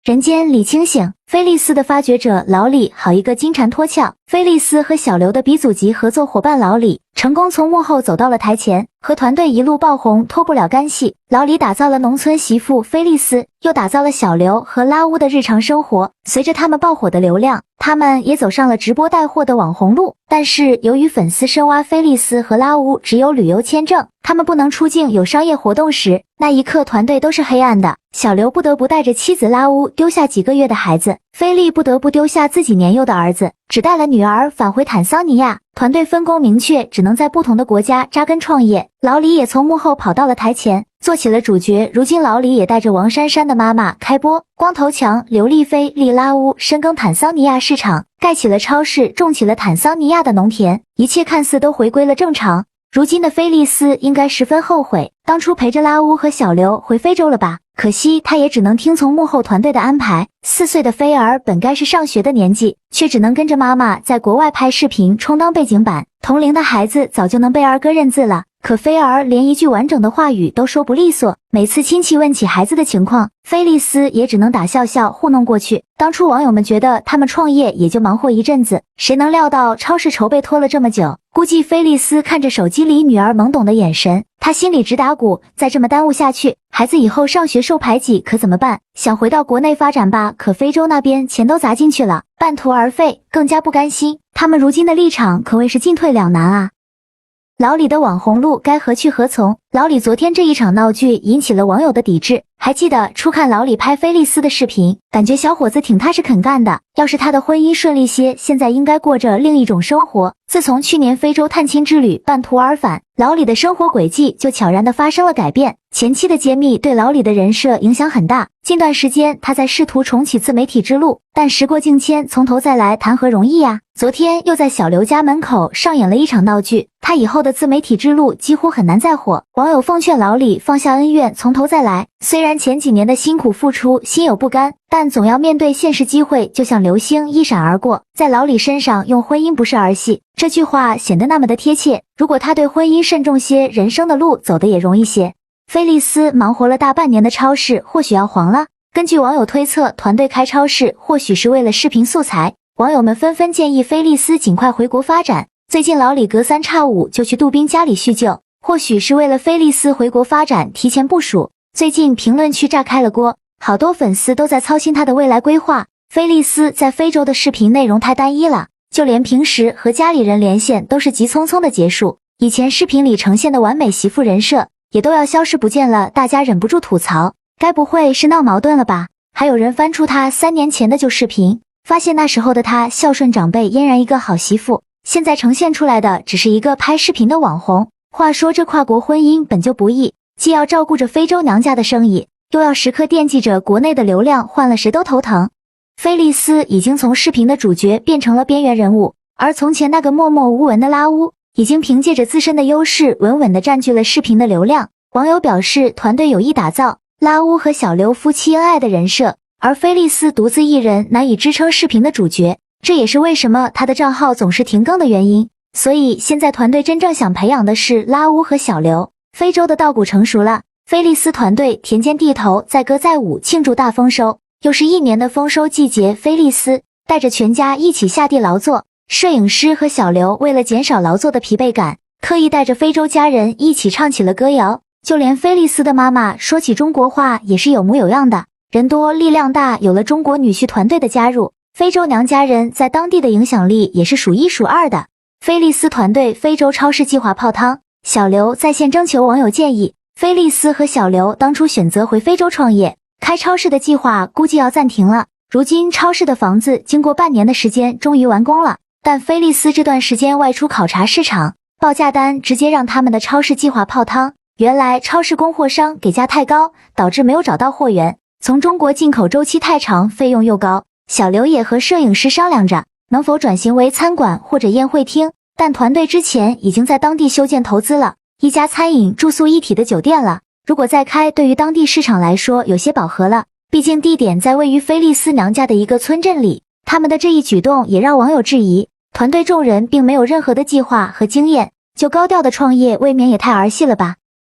人间李清醒，菲利斯的发掘者老李好一个金蝉脱壳。菲利斯和小刘的鼻祖级合作伙伴老李，成功从幕后走到了台前，和团队一路爆红，脱不了干系。老李打造了农村媳妇菲利斯，又打造了小刘和拉乌的日常生活。随着他们爆火的流量，他们也走上了直播带货的网红路。但是由于粉丝深挖菲利斯和拉乌只有旅游签证，他们不能出境有商业活动时，那一刻团队都是黑暗的。小刘不得不带着妻子拉乌丢下几个月的孩子，菲利不得不丢下自己年幼的儿子，只带了女儿返回坦桑尼亚。团队分工明确，只能在不同的国家扎根创业。老李也从幕后跑到了台前，做起了主角。如今老李也带着王珊珊的妈妈开播，光头强、刘丽菲、利拉乌深耕坦桑尼亚市场，盖起了超市，种起了坦桑尼亚的农田，一切看似都回归了正常。如今的菲利斯应该十分后悔，当初陪着拉乌和小刘回非洲了吧？可惜他也只能听从幕后团队的安排。4岁的菲儿本该是上学的年纪，却只能跟着妈妈在国外拍视频充当背景板。同龄的孩子早就能背儿歌认字了，可菲儿连一句完整的话语都说不利索。每次亲戚问起孩子的情况，菲利斯也只能打笑笑糊弄过去。当初网友们觉得他们创业也就忙活一阵子，谁能料到超市筹备拖了这么久。估计菲利斯看着手机里女儿懵懂的眼神，他心里直打鼓，再这么耽误下去，孩子以后上学受排挤可怎么办？想回到国内发展吧，可非洲那边钱都砸进去了，半途而废，更加不甘心。他们如今的立场可谓是进退两难啊。老李的网红路该何去何从？老李昨天这一场闹剧引起了网友的抵制。还记得初看老李拍菲利斯的视频，感觉小伙子挺踏实肯干的，要是他的婚姻顺利些，现在应该过着另一种生活。自从去年非洲探亲之旅半途而返，老李的生活轨迹就悄然地发生了改变。前期的揭秘对老李的人设影响很大，近段时间他在试图重启自媒体之路，但时过境迁，从头再来谈何容易呀？昨天又在小刘家门口上演了一场闹剧，他以后的自媒体之路几乎很难再火。网友奉劝老李放下恩怨，从头再来。虽然前几年的辛苦付出心有不甘，但总要面对现实，机会就像流星一闪而过。在老李身上用婚姻不是儿戏，这句话显得那么的贴切。如果他对婚姻慎重些，人生的路走得也容易些。菲利斯忙活了大半年的超市或许要黄了。根据网友推测，团队开超市或许是为了视频素材，网友们纷纷建议菲利斯尽快回国发展。最近老李隔三差五就去杜宾家里叙旧，或许是为了菲利斯回国发展提前部署。最近评论区炸开了锅，好多粉丝都在操心他的未来规划。菲利斯在非洲的视频内容太单一了，就连平时和家里人连线都是急匆匆的结束，以前视频里呈现的完美媳妇人设也都要消失不见了，大家忍不住吐槽，该不会是闹矛盾了吧？还有人翻出他3年前的旧视频，发现那时候的他孝顺长辈，嫣然一个好媳妇，现在呈现出来的只是一个拍视频的网红。话说这跨国婚姻本就不易，既要照顾着非洲娘家的生意，又要时刻惦记着国内的流量，换了谁都头疼。菲利斯已经从视频的主角变成了边缘人物，而从前那个默默无闻的拉乌已经凭借着自身的优势稳稳地占据了视频的流量。网友表示，团队有意打造拉乌和小刘夫妻恩爱的人设，而菲利斯独自一人难以支撑视频的主角，这也是为什么他的账号总是停更的原因。所以现在团队真正想培养的是拉乌和小刘。非洲的稻谷成熟了，菲利斯团队田间地头载歌载舞庆祝大丰收，又是一年的丰收季节，菲利斯带着全家一起下地劳作。摄影师和小刘为了减少劳作的疲惫感，特意带着非洲家人一起唱起了歌谣，就连菲利斯的妈妈说起中国话也是有模有样的。人多力量大，有了中国女婿团队的加入，非洲娘家人在当地的影响力也是数1数2的。菲利斯团队非洲超市计划泡汤，小刘在线征求网友建议。菲利斯和小刘当初选择回非洲创业，开超市的计划估计要暂停了。如今超市的房子经过半年的时间终于完工了，但菲利斯这段时间外出考察市场，报价单直接让他们的超市计划泡汤。原来超市供货商给价太高，导致没有找到货源，从中国进口周期太长，费用又高。小刘也和摄影师商量着能否转型为餐馆或者宴会厅，但团队之前已经在当地修建投资了一家餐饮住宿一体的酒店了，如果再开，对于当地市场来说有些饱和了，毕竟地点在位于菲利斯娘家的一个村镇里。他们的这一举动也让网友质疑，团队众人并没有任何的计划和经验，就高调的创业未免也太儿戏了吧。